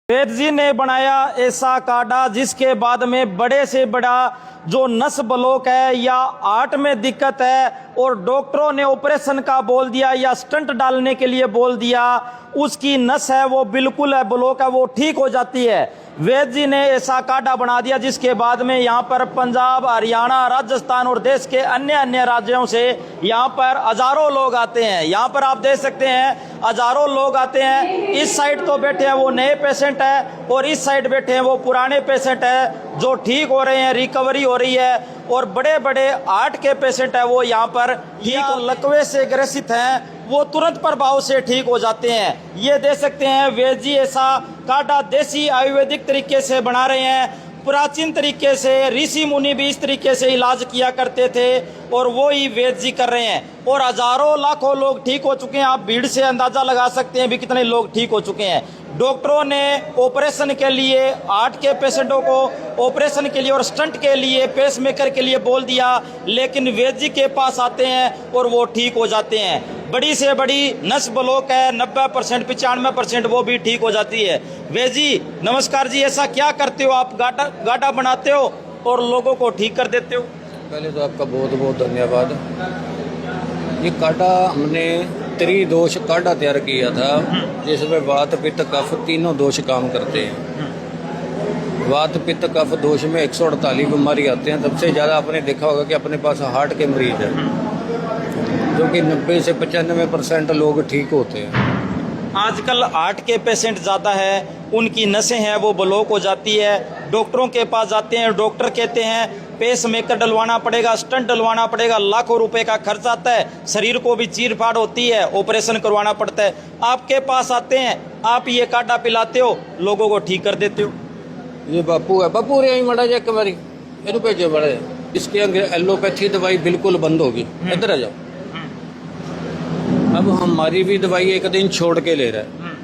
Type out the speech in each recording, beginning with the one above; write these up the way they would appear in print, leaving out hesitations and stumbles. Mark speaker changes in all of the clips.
Speaker 1: वेद जी ने बनाया ऐसा काढ़ा जिसके बाद में बड़े से बड़ा जो नस ब्लॉक है या हार्ट में दिक्कत है और डॉक्टरों ने ऑपरेशन का बोल दिया या स्टंट डालने के लिए बोल दिया, उसकी नस है वो बिल्कुल है ब्लॉक है वो ठीक हो जाती है। वेद जी ने ऐसा काढ़ा बना दिया जिसके बाद में यहाँ पर पंजाब, हरियाणा, राजस्थान और देश के अन्य अन्य राज्यों से यहाँ पर हजारों लोग आते हैं। यहाँ पर आप देख सकते हैं हजारों लोग आते हैं। इस साइड तो बैठे हैं वो नए पेशेंट है और इस साइड बैठे हैं वो पुराने पेशेंट है जो ठीक हो रहे हैं, रिकवरी हो रही है। और बड़े बड़े हार्ट के पेशेंट है वो यहाँ पर ठीक लकवे से ग्रसित हैं वो तुरंत प्रभाव से ठीक हो जाते हैं। ये देख सकते हैं वेद जी ऐसा काढ़ा देसी आयुर्वेदिक तरीके से बना रहे हैं। प्राचीन तरीके से ऋषि मुनि भी इस तरीके से इलाज किया करते थे और वो ही वेद जी कर रहे हैं और हजारों लाखों लोग ठीक हो चुके हैं। आप भीड़ से अंदाजा लगा सकते हैं भी कितने लोग ठीक हो चुके हैं। डॉक्टरों ने ऑपरेशन के लिए हार्ट के पेशेंटों को ऑपरेशन के लिए और स्टंट के लिए, पेसमेकर के लिए बोल दिया, लेकिन वेद जी के पास आते हैं और वो ठीक हो जाते हैं। बड़ी से बड़ी नस ब्लॉक है 90%, 95% वो भी ठीक हो जाती है। वेद जी नमस्कार जी, ऐसा क्या करते हो आप? गाढ़ा बनाते हो और लोगों को ठीक कर देते हो।
Speaker 2: पहले तो आपका बहुत बहुत धन्यवाद। ये काढ़ा हमने त्रिदोष काढ़ा तैयार किया था जिसमें वात पित्त कफ तीनों दोष काम करते हैं। वात पित्त कफ दोष में 148 बीमारी आते हैं। सबसे ज़्यादा आपने देखा होगा कि अपने पास हार्ट के मरीज हैं जो कि 90 से 95% लोग ठीक होते हैं।
Speaker 1: आजकल हार्ट के पेशेंट ज़्यादा है, उनकी नसें हैं वो ब्लॉक हो जाती है। डॉक्टरों के पास जाते हैं, डॉक्टर कहते हैं पेस मेकर डलवाना पड़ेगा, स्टंट डलवाना पड़ेगा, लाखों रुपए का खर्च आता है, शरीर को भी चीर फाड़ होती है, ऑपरेशन करवाना पड़ता है। आपके पास आते हैं, आप ये काढ़ा पिलाते हो, लोगों को ठीक कर देते हो।
Speaker 2: ये बापू है, बापू रे मड़ा जाए एक बारी इन्हों भेजे बड़े। इसके एलोपैथी दवाई बिल्कुल बंद होगी। इधर आ जाओ। अब हमारी भी दवाई एक दिन छोड़ के ले रहा है।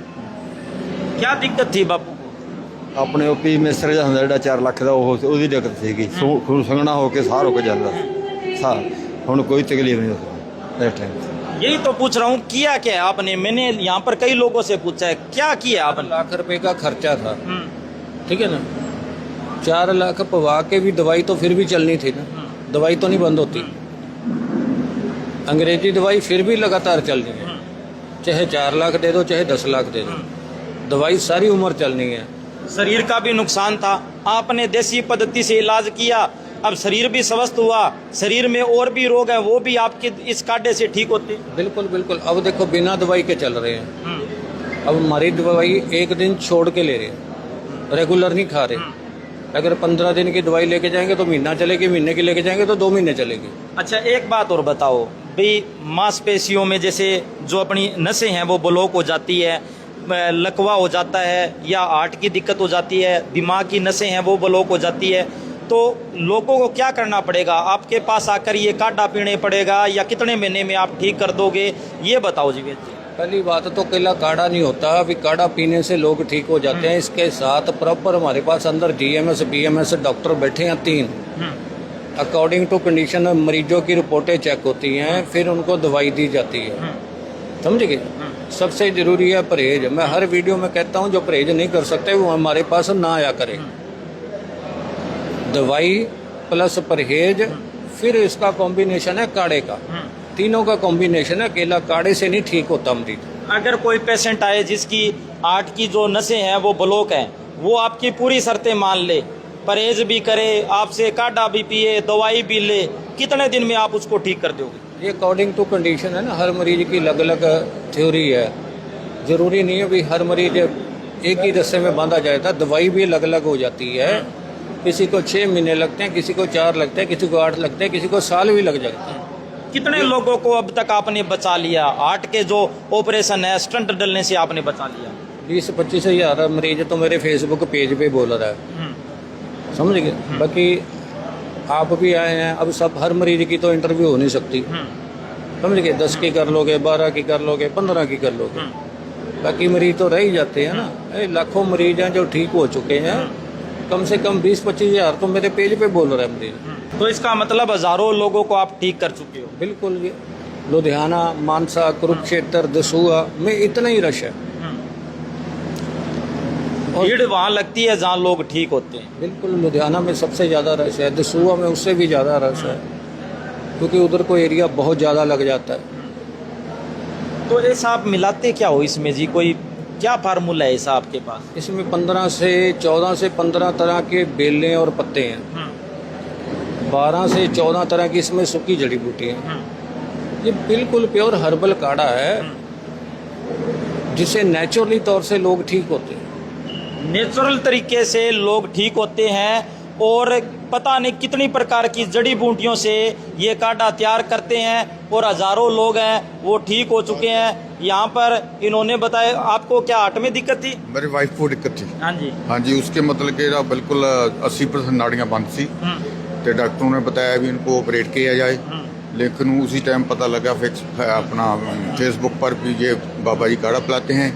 Speaker 1: क्या दिक्कत थी बापू?
Speaker 3: ਆਪਣੇ ਉਹ ਪੀ ਮਿਸਰ ਜਿਹਾ ਹੁੰਦਾ ਜਿਹੜਾ 4 ਲੱਖ ਦਾ ਉਹਦੀ ਦਿੱਕਤ ਸੀਗੀ। ਖੂਨ ਸੰਘਣਾ ਹੋ ਕੇ ਸਾਹ ਰੁਕ ਜਾਂਦਾ ਸਾਹ। ਹੁਣ ਕੋਈ ਤਕਲੀਫ नहीं होती इस टाइम।
Speaker 1: यही तो पूछ रहा हूँ किया क्या है आपने? मैंने यहाँ पर कई लोगों से पूछा है क्या किया आपने।
Speaker 2: 4 लाख रुपए का खर्चा था, ठीक है ना। 4 लाख पवा के भी दवाई तो फिर भी चलनी थी ना, दवाई तो नहीं बंद होती। अंग्रेजी दवाई फिर भी लगातार चलनी है, चाहे 4 लाख दे दो चाहे 10 लाख दे दो, दवाई सारी उम्र चलनी है।
Speaker 1: शरीर का भी नुकसान था, आपने देसी पद्धति से इलाज किया, अब शरीर भी स्वस्थ हुआ, शरीर में और भी रोग हैं वो भी आपके इस काढ़े से ठीक होते।
Speaker 2: बिल्कुल बिल्कुल। अब देखो बिना दवाई के चल रहे हैं। अब हमारी दवाई एक दिन छोड़ के ले रहे हैं, रेगुलर नहीं खा रहे। अगर 15 दिन की दवाई लेके जाएंगे तो महीना चलेगी, महीने की लेके जाएंगे तो 2 महीने चलेगी।
Speaker 1: अच्छा एक बात और बताओ भाई, मांसपेशियों में जैसे जो अपनी नसें हैं वो ब्लॉक हो जाती है, लकवा हो जाता है या हार्ट की दिक्कत हो जाती है, दिमाग की नसें हैं वो ब्लॉक हो जाती है, तो लोगों को क्या करना पड़ेगा? आपके पास आकर ये काढ़ा पीने पड़ेगा या कितने महीने में आप ठीक कर दोगे, ये बताओ जी।
Speaker 2: पहली बात तो केला काढ़ा नहीं होता, अभी काढ़ा पीने से लोग ठीक हो जाते हैं। इसके साथ प्रॉपर हमारे पास अंदर GMS BMS डॉक्टर बैठे हैं 3। अकॉर्डिंग टू कंडीशन मरीजों की रिपोर्टें चेक होती हैं, फिर उनको दवाई दी जाती है। समझ गए। सबसे जरूरी है परहेज। मैं हर वीडियो में कहता हूं जो परहेज नहीं कर सकते वो हमारे पास ना आया करे। दवाई प्लस परहेज, फिर इसका कॉम्बिनेशन है काढ़े का। तीनों का कॉम्बिनेशन है, अकेला काढ़े से नहीं ठीक होता मरीज।
Speaker 1: अगर कोई पेशेंट आए जिसकी हार्ट की जो नसें हैं वो ब्लॉक हैं, वो आपकी पूरी शर्तें मान ले, परहेज भी करे, आपसे काढ़ा भी पिए, दवाई भी ले, कितने दिन में आप उसको ठीक कर दोगे?
Speaker 2: ये अकॉर्डिंग टू कंडीशन है ना, हर मरीज की अलग अलग थ्योरी है। जरूरी नहीं है भी हर मरीज एक ही रस्से में बांधा जाता, दवाई भी अलग अलग हो जाती है। किसी को 6 महीने लगते हैं, किसी को 4 लगते हैं, किसी को 8 लगते हैं, किसी को साल भी लग जाता है।
Speaker 1: कितने लोगों को अब तक आपने बचा लिया? हार्ट के जो ऑपरेशन है, स्टंट डलने से आपने बचा लिया?
Speaker 2: 20-25 हज़ार मरीज तो मेरे फेसबुक पेज पे बोल रहा है। समझ गए। बाकी आप भी आए हैं, अब सब हर मरीज की तो इंटरव्यू हो नहीं सकती। समझ गए। 10 की कर लोगे, 12 की कर लोगे, 15 की कर लोगे, बाकी मरीज तो रह ही जाते हैं ना। लाखों मरीज हैं जो ठीक हो चुके हैं, कम से कम 20-25 हज़ार तो मेरे पेज पे बोल रहे हैं मरीज।
Speaker 1: तो इसका मतलब हजारों लोगों को आप ठीक कर चुके हो?
Speaker 2: बिल्कुल। लुधियाना, मानसा, कुरुक्षेत्र, दसूहा में इतना ही रश है।
Speaker 1: भीड़ वहाँ लगती है जहाँ लोग ठीक होते हैं।
Speaker 2: बिल्कुल, लुधियाना में सबसे ज़्यादा रश है, दसूहा में उससे भी ज़्यादा रश है, क्योंकि उधर को एरिया बहुत ज़्यादा लग जाता है।
Speaker 1: तो ऐसा आप मिलाते क्या हो इसमें जी, कोई क्या फार्मूला है ऐसा आपके पास?
Speaker 2: इसमें 14 से 15 तरह के बेलें और पत्ते हैं, 12 से 14 तरह की इसमें सूखी जड़ी बूटी हैं। ये बिल्कुल प्योर हर्बल काढ़ा है, जिससे नेचुरली तौर से लोग ठीक होते हैं।
Speaker 1: नेचुरल तरीके से लोग ठीक होते हैं, और पता नहीं कितनी प्रकार की जड़ी बूटियों से ये काढ़ा तैयार करते हैं, और हजारों लोग हैं वो ठीक हो चुके हैं। यहाँ पर इन्होंने बताया, आपको क्या हार्ट में दिक्कत थी?
Speaker 4: मेरी वाइफ को दिक्कत थी।
Speaker 1: हाँ जी।
Speaker 4: हाँ जी, उसके मतलब कि बिल्कुल 80% नाड़ियाँ बंद सी, तो डॉक्टरों ने बताया भी इनको ऑपरेट किया जाए, लेकिन उसी टाइम पता लगा अपना फेसबुक पर भी ये बाबा जी काढ़ा पिलाते हैं,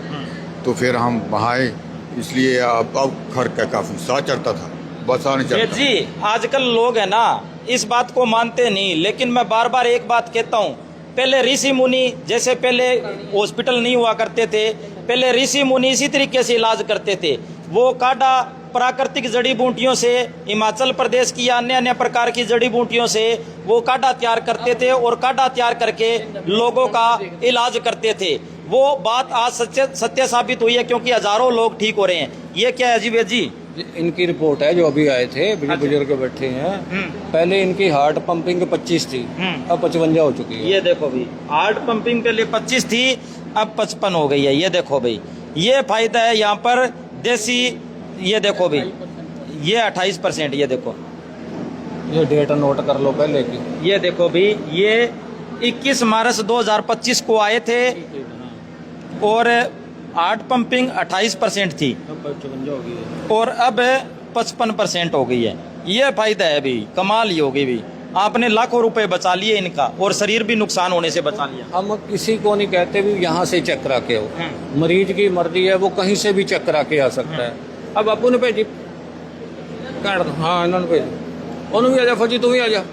Speaker 4: तो फिर हम वहाँ आए। इसलिए अब खर्च का काफ़ी साथ चढ़ता था, बस नहीं चढ़ता
Speaker 1: जी। आजकल लोग है ना इस बात को मानते नहीं, लेकिन मैं बार बार एक बात कहता हूँ, पहले ऋषि मुनि, जैसे पहले हॉस्पिटल नहीं हुआ करते थे, पहले ऋषि मुनि इसी तरीके से इलाज करते थे। वो काढ़ा प्राकृतिक जड़ी बूटियों से, हिमाचल प्रदेश की या अन्य अन्य प्रकार की जड़ी बूटियों से वो काढ़ा तैयार करते थे, और काढ़ा तैयार करके लोगों का इलाज करते थे। वो बात आज सत्य साबित हुई है, क्योंकि हजारों लोग ठीक हो रहे हैं। ये क्या है जी वेद जी?
Speaker 2: इनकी रिपोर्ट है जो अभी आए थे, बुजुर्ग बैठे हैं। पहले इनकी हार्ट पंपिंग 25 थी, अब 55 हो चुकी है।
Speaker 1: ये देखो भाई, हार्ट पंपिंग के लिए 25 थी, अब 55 हो गई है। ये देखो भाई, ये फायदा है यहाँ पर देसी। ये देखो भाई, ये 28%। ये देखो,
Speaker 2: ये डेटा नोट कर लो पहले की।
Speaker 1: ये देखो भाई, ये 21 मार्च 2025 को आए थे, और हार्ट पंपिंग 28% थी,
Speaker 2: अब 55 हो गई है,
Speaker 1: और अब 55% हो गई है। ये फायदा है भाई, कमाल ही हो गई भाई। आपने लाखों रुपए बचा लिए इनका, और शरीर भी नुकसान होने से बचा लिया।
Speaker 2: हम किसी को नहीं कहते भी यहाँ से चेक करा के हो, मरीज की मर्जी है, वो कहीं से भी चेक करा के आ सकता है। अब बापू ने भेजी काट दो, हाँ इन्होंने भेजी, उन्होंने भी आ जा, फौजी तू भी आ जा,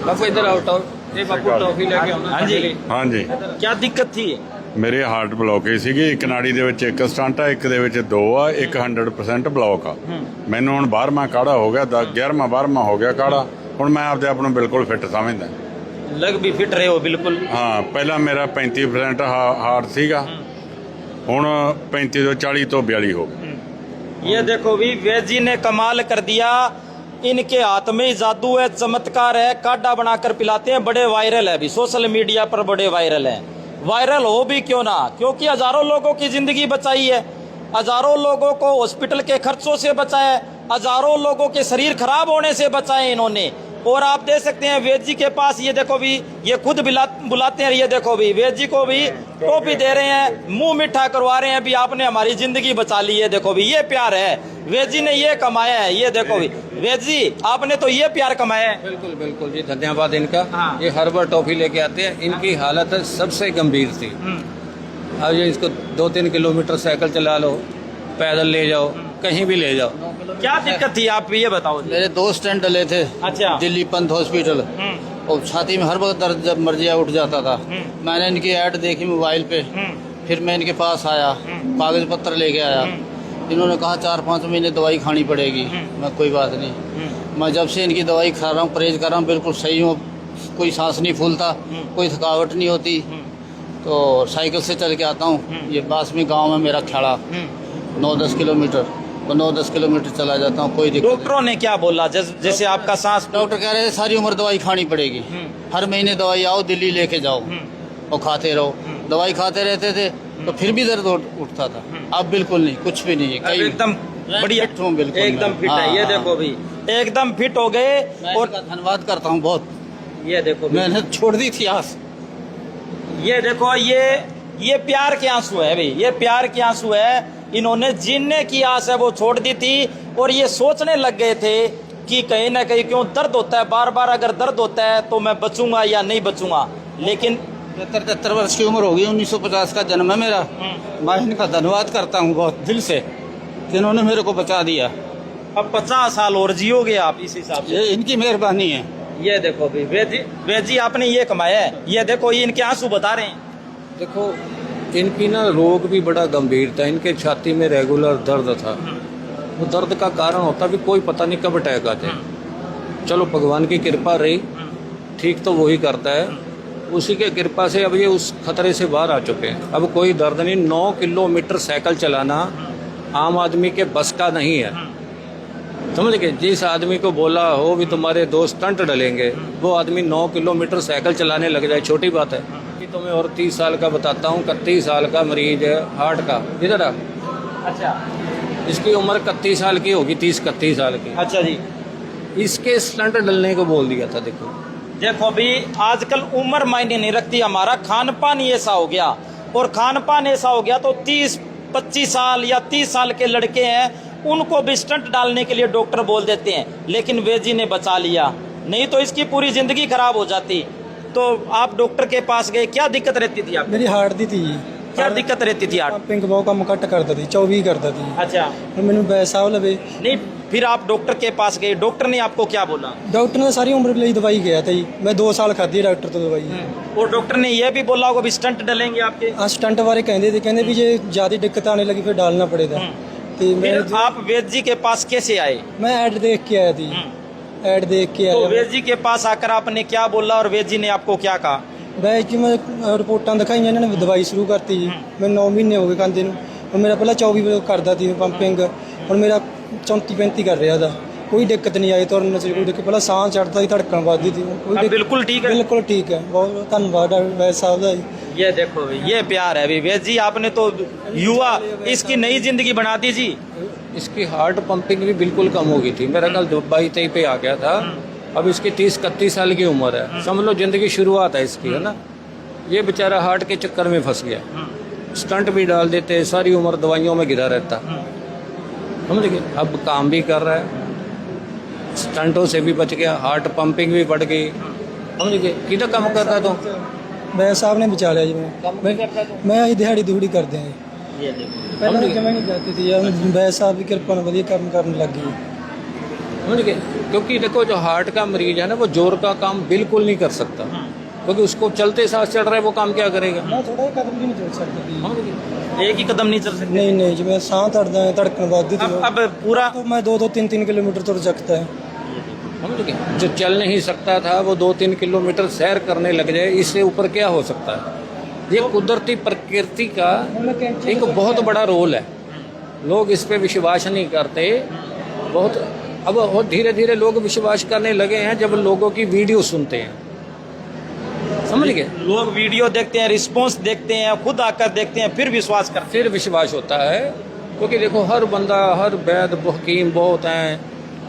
Speaker 2: बापू इधर आओ, ये बापू टॉफी लेके आओ।
Speaker 1: हाँ जी।
Speaker 5: हाँ जी,
Speaker 1: क्या दिक्कत थी?
Speaker 5: ਮੇਰੇ ਹਾਰਟ ਬਲੌਕੇਜ ਸੀਗੀ, ਇੱਕ ਨਾੜੀ ਦੇ ਵਿੱਚ ਇੱਕ ਸਟੰਟ ਆ, ਇੱਕ ਦੇ ਵਿੱਚ ਦੋ ਆ, ਇੱਕ 100% ਬਲੌਕ ਆ। ਮੈਨੂੰ ਹੁਣ 12ਵਾਂ ਕਾੜਾ ਹੋ ਗਿਆ, 11ਵਾਂ 12ਵਾਂ ਹੋ ਗਿਆ ਕਾੜਾ। ਹੁਣ ਮੈਂ ਆਪਦੇ ਆਪ ਨੂੰ ਬਿਲਕੁਲ ਫਿੱਟ ਸਮਝਦਾ।
Speaker 1: लग भी फिट रहे हो बिल्कुल।
Speaker 5: ਹਾਂ, ਪਹਿਲਾਂ ਮੇਰਾ 35% ਹਾਰਟ ਸੀਗਾ, ਹੁਣ 35 ਤੋਂ 40 ਤੋਂ 42 ਹੋ ਗਿਆ।
Speaker 1: ये देखो भी, वेद जी ने कमाल कर दिया। इनके हाथ में ही जादू है, चमत्कार है। काढ़ा बनाकर पिलाते हैं, बड़े वायरल है भी, सोशल मीडिया पर बड़े वायरल है। वायरल हो भी क्यों ना, क्योंकि हजारों लोगों की जिंदगी बचाई है, हजारों लोगों को हॉस्पिटल के खर्चों से बचाया, हजारों लोगों के शरीर खराब होने से बचाए इन्होंने। और आप देख सकते हैं वेद जी के पास, ये देखो भी, ये खुद बुलाते हैं। ये देखो भी, वेद जी को भी टोपी दे रहे हैं, मुंह मीठा करवा रहे हैं भी, आपने हमारी जिंदगी बचा ली है। देखो भी, ये प्यार है, वेद जी ने ये कमाया है। ये देखो भी, वेद जी आपने तो ये प्यार कमाया है।
Speaker 2: बिल्कुल बिल्कुल जी, धन्यवाद इनका।
Speaker 1: हाँ।
Speaker 2: ये हर बार टॉफी लेके आते हैं। इनकी हालत सबसे गंभीर थी। अब ये इसको 2-3 किलोमीटर साइकिल चला लो, पैदल ले जाओ, कहीं भी ले जाओ।
Speaker 1: क्या दिक्कत थी आप ये बताओ जी।
Speaker 6: मेरे 2 स्टेंट डले थे।
Speaker 1: अच्छा।
Speaker 6: दिल्ली पंत हॉस्पिटल, और छाती में हर वक्त दर्द जब मर्जी उठ जाता था। मैंने इनकी ऐड देखी मोबाइल पे, फिर मैं इनके पास आया, कागज पत्र लेके आया। इन्होंने कहा 4-5 महीने दवाई खानी पड़ेगी। मैं कोई बात नहीं, मैं जब से इनकी दवाई खा रहा हूँ, परहेज कर रहा हूँ, बिल्कुल सही हूँ। कोई सांस नहीं फूलता, कोई थकावट नहीं होती। तो साइकिल से चल के आता हूँ। ये पास में गाँव में मेरा खेड़ा 9-10 किलोमीटर, तो 9-10 किलोमीटर चला जाता हूँ, कोई दिक्कत नहीं।
Speaker 1: डॉक्टरों ने क्या बोला जैसे आपका सांस?
Speaker 6: डॉक्टर कह रहे हैं सारी उम्र दवाई खानी पड़ेगी, हर महीने दवाई आओ, दिल्ली लेके जाओ और खाते रहो। दवाई खाते रहते थे तो फिर भी दर्द उठता था। अब बिल्कुल नहीं, कुछ भी नहीं है।
Speaker 1: अब एकदम बढ़िया,
Speaker 6: फिट हूँ बिल्कुल,
Speaker 1: एकदम फिट है।
Speaker 6: हाँ,
Speaker 1: ये
Speaker 6: हाँ।
Speaker 1: देखो भी, एकदम फिट हो गए।
Speaker 6: मैं
Speaker 1: और
Speaker 6: इनका धन्यवाद करता हूँ बहुत।
Speaker 1: ये देखो भी,
Speaker 6: मैंने छोड़ दी थी आस।
Speaker 1: ये देखो, ये प्यार के आंसू है भाई, ये प्यार के आंसू है। इन्होंने जीने की आस है वो छोड़ दी थी, और ये सोचने लग गए थे कि कहीं ना कहीं क्यों दर्द होता है, बार बार अगर दर्द होता है तो मैं बचूंगा या नहीं बचूंगा। लेकिन
Speaker 6: 73 वर्ष की उम्र होगी, 1950 का जन्म है मेरा। मैं इनका धन्यवाद करता हूँ बहुत दिल से कि इन्होंने मेरे को बचा दिया।
Speaker 1: अब 50 साल और जियोगे आप इस हिसाब से।
Speaker 6: ये इनकी मेहरबानी है।
Speaker 1: ये देखो भी, वेद जी आपने ये कमाया है। ये देखो, ये इनके आंसू बता रहे हैं।
Speaker 2: देखो इनकी ना रोग भी बड़ा गंभीर था, इनके छाती में रेगुलर दर्द था। वो दर्द का कारण होता भी कोई पता नहीं कब अटैक आते हैं। चलो भगवान की कृपा रही, ठीक तो वही करता है, उसी के कृपा से अब ये उस खतरे से बाहर आ चुके हैं। अब कोई दर्द नहीं। 9 किलोमीटर साइकिल चलाना आम आदमी के बस का नहीं है, समझ गए। जिस आदमी को बोला हो भी तुम्हारे दोस्त स्टंट डलेंगे, वो आदमी 9 किलोमीटर साइकिल चलाने लग जाए, छोटी बात है। कि तुम्हें और 30 साल का बताता हूँ, 31 साल का मरीज है हार्ट का, इधर आ।
Speaker 1: अच्छा
Speaker 2: इसकी उम्र 31 साल की होगी, 30-31 साल की।
Speaker 1: अच्छा जी।
Speaker 2: इसके स्टंट डलने को बोल दिया था।
Speaker 1: देखो अभी आजकल उम्र मायने नहीं रखती, हमारा खान पान ही ऐसा हो गया, और खान पान ऐसा हो गया तो 30-25 साल या 30 साल के लड़के हैं उनको भी स्टंट डालने के लिए डॉक्टर बोल देते हैं, लेकिन वे जी ने बचा लिया, नहीं तो इसकी पूरी जिंदगी खराब हो जाती। तो आप डॉक्टर के पास गए, क्या दिक्कत रहती थी आप?
Speaker 7: मेरी हार्ट ਦੀ ਤੀ
Speaker 1: क्या दिक्कत रहती थी आप?
Speaker 7: ਪਿੰਕ ਬਹੁਤ ਕੰਮ ਘੱਟ ਕਰਦਾ ਸੀ, 24 ਕਰਦਾ ਸੀ।
Speaker 1: अच्छा
Speaker 7: ਹੁਣ ਮੈਨੂੰ ਵੈਸਾ ਲਵੇ
Speaker 1: नहीं, फिर आप डॉक्टर के पास गए, डॉक्टर ने आपको क्या बोला?
Speaker 7: ਡਾਕਟਰ ਨੇ ਸਾਰੀ ਉਮਰ ਲਈ ਦਵਾਈ ਗਿਆ ਤਾ ਜੀ। ਮੈਂ 2 ਸਾਲ ਖਾਧੀ ਹੈ ਡਾਕਟਰ ਤੋਂ ਦਵਾਈ।
Speaker 1: और डॉक्टर ने यह भी बोला होगा भी स्टंट डलेंगे आपके?
Speaker 7: ਆ ਸਟੰਟ ਬਾਰੇ ਕਹਿੰਦੇ ਤੇ ਕਹਿੰਦੇ ਵੀ ਜੇ ਜ਼ਿਆਦਾ ਦਿੱਕਤ ਆने लगी फिर डालना पड़ेगा। ਤੇ मैं
Speaker 1: फिर आप वैद्य जी के पास कैसे आए?
Speaker 7: मैं ऐड देख के आया थी, ऐड देख के
Speaker 1: तो
Speaker 7: आया।
Speaker 1: वैद्य जी के पास आकर आपने क्या बोला और वैद्य जी ने आपको क्या कहा?
Speaker 7: ਵੈਸੇ ਜੀ ਮੈਂ ਰਿਪੋਰਟਾਂ ਦਿਖਾਈਆਂ, ਇਹਨਾਂ ਨੇ ਦਵਾਈ ਸ਼ੁਰੂ ਕਰਤੀ ਜੀ। ਮੈਨੂੰ 9 ਮਹੀਨੇ ਹੋ ਗਏ ਖਾਂਦੇ ਨੂੰ। ਹੁਣ ਮੇਰਾ ਪਹਿਲਾਂ 24 ਕਰਦਾ ਸੀ ਪੰਪਿੰਗ, ਹੁਣ ਮੇਰਾ 34-35 ਕਰ ਰਿਹਾ ਦਾ। ਕੋਈ ਦਿੱਕਤ ਨਹੀਂ ਆਈ, ਤੁਰਨ ਚ ਕੋਈ ਦਿੱਕਤ। ਪਹਿਲਾਂ ਸਾਹ ਚੜਦਾ ਸੀ, ਧੜਕਣ ਵੱਧਦੀ ਸੀ। ਕੋਈ
Speaker 1: अब बिल्कुल ठीक है।
Speaker 7: ਬਿਲਕੁਲ ਠੀਕ ਹੈ। ਬਹੁਤ ਬਹੁਤ ਧੰਨਵਾਦ ਵੈਦ ਸਾਹਿਬ ਦਾ ਜੀ।
Speaker 1: ये देखो भाई, ये प्यार है अभी वैद्य जी, आपने तो युवा इसकी नई जिंदगी बना दी जी।
Speaker 2: इसकी हार्ट पंपिंग भी बिल्कुल कम हो गई थी। मेरा कल 22-23 पे आ गया था। अब इसकी 30-31 साल की उम्र है, समझ लो जिंदगी शुरुआत है इसकी, है ना। ये बेचारा हार्ट के चक्कर में फंस गया, स्टंट भी डाल देते, सारी उम्र दवाइयों में घिरा रहता, समझ गए। अब काम भी कर रहा है, स्टंटों से भी बच गया, हार्ट पंपिंग भी बढ़ गई, समझ गए। किधर काम करता तो
Speaker 7: ਵੈਦ ਸਾਹਿਬ ਨੇ ਬਚਾ ਲਿਆ ਜੀ। ਮੈਂ ਅਸੀਂ ਦਿਹਾੜੀ ਦੂੜੀ ਕਰਦੇ ਹਾਂ ਜੀ।
Speaker 1: ये देखो
Speaker 7: ਪਹਿਲਾਂ ਤਾਂ ਜਮਾਂ ਨਹੀਂ ਕਰਦੀ ਸੀ ਯਾਰ, ਵੈਦ ਸਾਹਿਬ ਦੀ ਕਿਰਪਾ ਨਾਲ ਵਧੀਆ ਕੰਮ ਕਰਨ ਲੱਗ ਗਈ।
Speaker 2: समझ गए। क्योंकि देखो जो हार्ट का मरीज है ना, वो जोर का काम बिल्कुल नहीं कर सकता, क्योंकि उसको चलते सांस चढ़ रहा है, वो काम क्या करेगा?
Speaker 7: ਮੈਂ ਥੋੜਾ ਜਿਹਾ ਕਦਮ ਵੀ ਨਹੀਂ ਚੱਲ ਸਕਦਾ ਸੀ।
Speaker 2: समझ गए।
Speaker 1: एक ही कदम नहीं चल सकते।
Speaker 7: ਨਹੀਂ ਨਹੀਂ, ਜਿਵੇਂ ਸਾਹ ਚੜਦਾ ਹੈ, ਧੜਕਣ ਵੱਧਦੀ ਸੀ।
Speaker 1: अब पूरा
Speaker 7: तो मैं 2-2 3-3 किलोमीटर तुर सकता है।
Speaker 2: समझ गए। जो चल नहीं सकता था वो 2-3 किलोमीटर सैर करने लग जाए, इससे ऊपर क्या हो सकता है? ये कुदरती प्रकृति का एक बहुत बड़ा रोल है। लोग इस पे विश्वास नहीं करते बहुत। अब धीरे धीरे लोग विश्वास करने लगे हैं जब लोगों की वीडियो सुनते हैं, समझ गए।
Speaker 1: लोग वीडियो देखते हैं, रिस्पॉन्स देखते हैं, खुद आकर देखते हैं, फिर विश्वास करते
Speaker 2: फिर विश्वास होता है। क्योंकि देखो हर बंदा, हर वैद्य हकीम बहुत हैं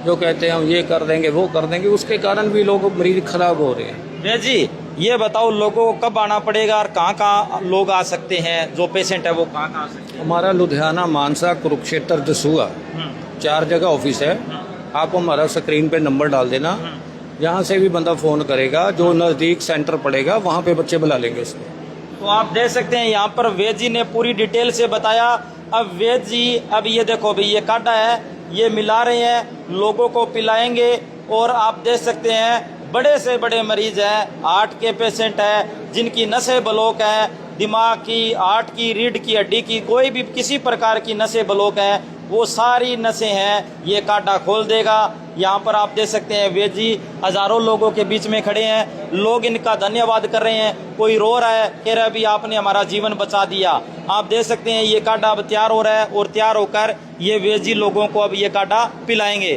Speaker 2: जो कहते हैं हम ये कर देंगे वो कर देंगे, उसके कारण भी लोग मरीज खराब हो रहे हैं।
Speaker 1: हैं। वैद्य जी ये बताओ, लोगों को कब आना पड़ेगा और कहाँ कहाँ लोग आ सकते हैं? जो पेशेंट है वो कहाँ कहाँ आ सकते
Speaker 2: हमारा लुधियाना, मानसा, कुरुक्षेत्र, दसूहा, 4 जगह ऑफिस है। आप हमारा स्क्रीन पे नंबर डाल देना, जहाँ से भी बंदा फ़ोन करेगा, जो नज़दीक सेंटर पड़ेगा वहाँ पे बच्चे बुला लेंगे उसको।
Speaker 1: तो आप देख सकते हैं यहाँ पर वैद्य जी ने पूरी डिटेल से बताया। अब वैद्य जी, अब ये देखो भाई, ये काटा है, ये मिला रहे हैं, लोगों को पिलाएंगे। और आप देख सकते हैं बड़े से बड़े मरीज हैं, हार्ट के पेशेंट हैं, जिनकी नसें ब्लॉक हैं, दिमाग की, हार्ट की, रीढ़ की हड्डी की, कोई भी किसी प्रकार की नसें ब्लॉक हैं, वो सारी नसें हैं, ये कांटा खोल देगा। यहाँ पर आप देख सकते हैं वैद्य जी हजारों लोगों के बीच में खड़े हैं, लोग इनका धन्यवाद कर रहे हैं। कोई रो रहा है, कह रहा है अभी आपने हमारा जीवन बचा दिया। आप देख सकते हैं ये कांटा अब तैयार हो रहा है, और तैयार होकर ये वैद्य जी लोगों को अब ये कांटा पिलाएंगे।